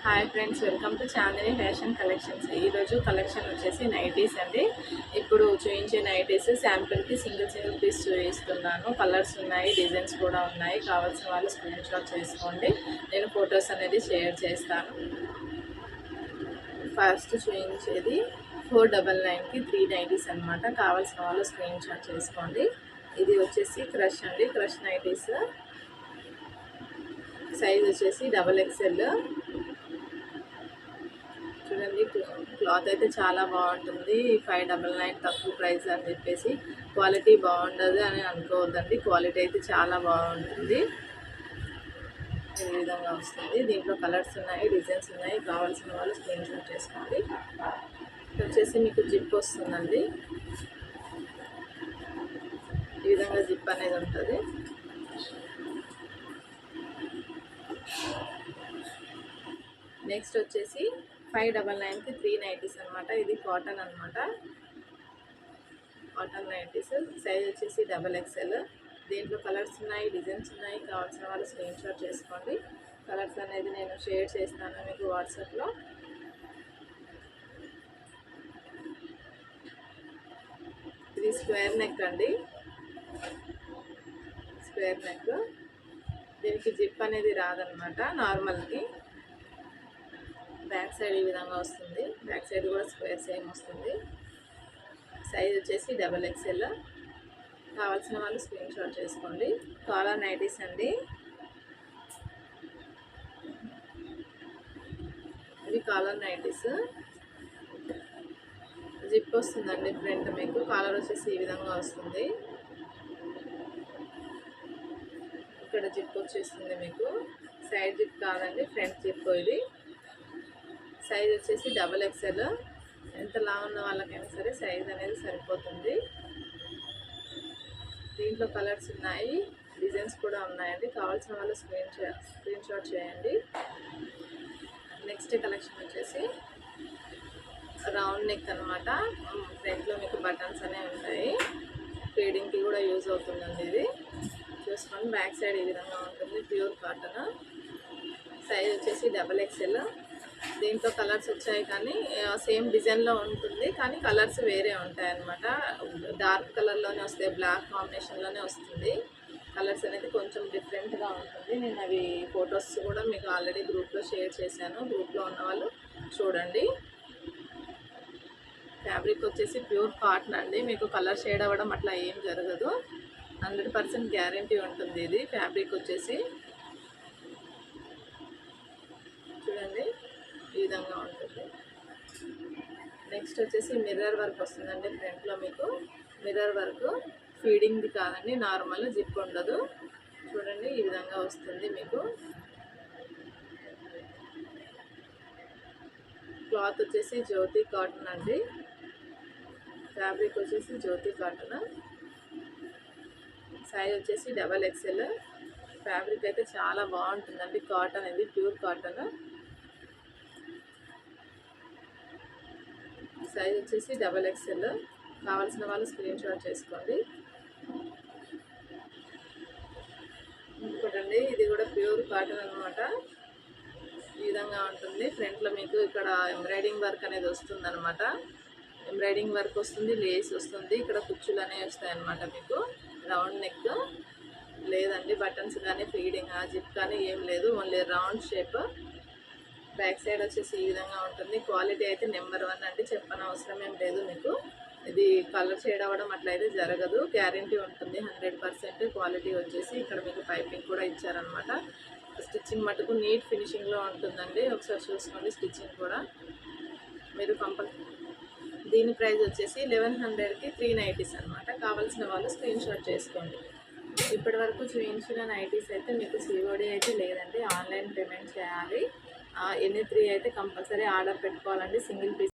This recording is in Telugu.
Hi friends, welcome to Chandini fashion collections. ఈరోజు కలెక్షన్ వచ్చేసి నైటీస్ అండి. ఇప్పుడు చూపించే నైటీస్ శాంపిల్కి సింగిల్ పీస్ చూపిస్తున్నాను. కలర్స్ ఉన్నాయి, డిజైన్స్ కూడా ఉన్నాయి. కావాల్సిన వాళ్ళు స్క్రీన్ షాట్ చేసుకోండి. నేను ఫొటోస్ అనేది షేర్ చేస్తాను. ఫస్ట్ చూపించేది 499కి 3 నైటీస్ అనమాట. కావాల్సిన వాళ్ళు స్క్రీన్ షాట్ చేసుకోండి. ఇది వచ్చేసి క్రష్ అండి, క్రష్ నైటీస్. సైజ్ వచ్చేసి XXL. చూడండి, క్లాత్ అయితే చాలా బాగుంటుంది. 599 తక్కువ ప్రైస్ అని చెప్పేసి క్వాలిటీ బాగుండదు అని అనుకోవద్దండి. క్వాలిటీ అయితే చాలా బాగుంటుంది. ఈ విధంగా వస్తుంది. దీంట్లో కలర్స్ ఉన్నాయి, డిజైన్స్ ఉన్నాయి. కావాల్సిన వాళ్ళు స్క్రీన్ షాట్ చేసుకోండి. వచ్చేసి మీకు జిప్ వస్తుందండి. ఈ విధంగా జిప్ అనేది ఉంటుంది. నెక్స్ట్ వచ్చేసి 599కి 3 నైటీస్ అనమాట. ఇది కాటన్ అనమాట, కాటన్ నైటీస్. సైజ్ వచ్చేసి XXL. దీంట్లో కలర్స్ ఉన్నాయి, డిజైన్స్ ఉన్నాయి. కావాల్సిన వాళ్ళు స్క్రీన్ షాట్ చేసుకోండి. కలర్స్ అనేది నేను షేర్ చేస్తాను మీకు వాట్సాప్లో. ఇది స్క్వేర్ నెక్ అండి, స్క్వేర్ నెక్. దీనికి జిప్ అనేది రాదనమాట, నార్మల్కి. బ్యాక్ సైడ్ ఈ విధంగా వస్తుంది. బ్యాక్ సైడ్ కూడా స్క్వేర్ సేమ్ వస్తుంది. సైజ్ వచ్చేసి XXL. కావాల్సిన వాళ్ళు స్క్రీన్ షాట్ చేసుకోండి. కాలర్ నైటీస్ అండి. ఇవి కాలర్ నైటీస్. జిప్ వస్తుందండి ఫ్రంట్. మీకు కాలర్ వచ్చేసి ఈ విధంగా వస్తుంది. ఇక్కడ జిప్ వచ్చేస్తుంది మీకు. సైడ్ జిప్ కాదండి, ఫ్రంట్ జిప్. ఇది సైజ్ వచ్చేసి XXL. ఎంత లా ఉన్న వాళ్ళకైనా సరే సైజ్ అనేది సరిపోతుంది. దీంట్లో కలర్స్ ఉన్నాయి, డిజైన్స్ కూడా ఉన్నాయండి. కావాల్సిన వాళ్ళు స్క్రీన్ షాట్ చేయండి. నెక్స్ట్ కలెక్షన్ వచ్చేసి రౌండ్ నెక్ అనమాట. ఫ్రంట్లో మీకు బటన్స్ అనేవి ఉంటాయి. ఫీడింగ్కి కూడా యూజ్ అవుతుందండి. ఇది చూసుకోండి. బ్యాక్ సైడ్ ఈ విధంగా ఉంటుంది. Pure cotton. సైజ్ వచ్చేసి XXL. దీంట్లో కలర్స్ వచ్చాయి, కానీ సేమ్ డిజైన్లో ఉంటుంది, కానీ కలర్స్ వేరే ఉంటాయి అన్నమాట. డార్క్ కలర్లోనే వస్తాయి, బ్లాక్ కాంబినేషన్లోనే వస్తుంది. కలర్స్ అనేది కొంచెం డిఫరెంట్గా ఉంటుంది. నేను అవి ఫొటోస్ కూడా మీకు ఆల్రెడీ గ్రూప్లో షేర్ చేశాను. గ్రూప్లో ఉన్న వాళ్ళు చూడండి. ఫ్యాబ్రిక్ వచ్చేసి ప్యూర్ కాటన్ అండి. మీకు కలర్ షేడ్ అవ్వడం అట్లా ఏం జరగదు. 100% గ్యారంటీ ఉంటుంది. ఇది ఫ్యాబ్రిక్ వచ్చేసి చూడండి, ఈ విధంగా ఉంటుంది. నెక్స్ట్ వచ్చేసి మిర్రర్ వర్క్ వస్తుందండి ఫ్రంట్లో. మీకు మిర్రర్ వర్క్. ఫీడింగ్ది కాదండి, నార్మల్. జిప్ ఉండదు. చూడండి, ఈ విధంగా వస్తుంది మీకు. క్లాత్ వచ్చేసి జ్యోతి కాటన్ అండి. ఫ్యాబ్రిక్ వచ్చేసి జ్యోతి కాటన్. సైజ్ వచ్చేసి XXL. ఫ్యాబ్రిక్ అయితే చాలా బాగుంటుందండి. కాటన్ ఇది ప్యూర్ కాటన్. సైజ్ వచ్చేసి XXL. కావాల్సిన వాళ్ళు స్క్రీన్ షాట్ చేసుకోండి. ఇంకోటండి, ఇది కూడా ప్యూర్ కాటన్ అనమాట. ఈ విధంగా ఉంటుంది. ఫ్రంట్లో మీకు ఇక్కడ ఎంబ్రాయిడింగ్ వర్క్ అనేది వస్తుంది అనమాట. ఎంబ్రాయిడింగ్ వర్క్ వస్తుంది, లేస్ వస్తుంది. ఇక్కడ కుచ్చులు అనేవి వస్తాయి అన్నమాట. మీకు రౌండ్ నెక్ లేదండి. బటన్స్ కానీ ఫీడింగ్ జిప్ కానీ ఏం లేదు, only round shape. Back side వచ్చేసి ఈ విధంగా ఉంటుంది. క్వాలిటీ అయితే నెంబర్ 1 అండి, చెప్పనవసరం ఏం లేదు మీకు. ఇది కలర్ షేడ్ అవ్వడం అట్లయితే జరగదు, గ్యారంటీ ఉంటుంది 100%. క్వాలిటీ వచ్చేసి ఇక్కడ మీకు పైపింగ్ కూడా ఇచ్చారనమాట. స్టిచ్చింగ్ మటుకు నీట్ ఫినిషింగ్లో ఉంటుందండి. ఒకసారి చూసుకోండి స్టిచ్చింగ్ కూడా మీరు దీని ప్రైస్ వచ్చేసి 1100కి 3 నైటీస్ అనమాట. కావాల్సిన వాళ్ళు స్క్రీన్ షాట్ చేసుకోండి. ఇప్పటి వరకు చూపించిన నైటీస్ అయితే మీకు COD అయితే లేదండి, ఆన్లైన్ పేమెంట్ చేయాలి. ఎన్ని 3 అయితే కంపల్సరీ ఆర్డర్ పెట్టుకోవాలండి. Single piece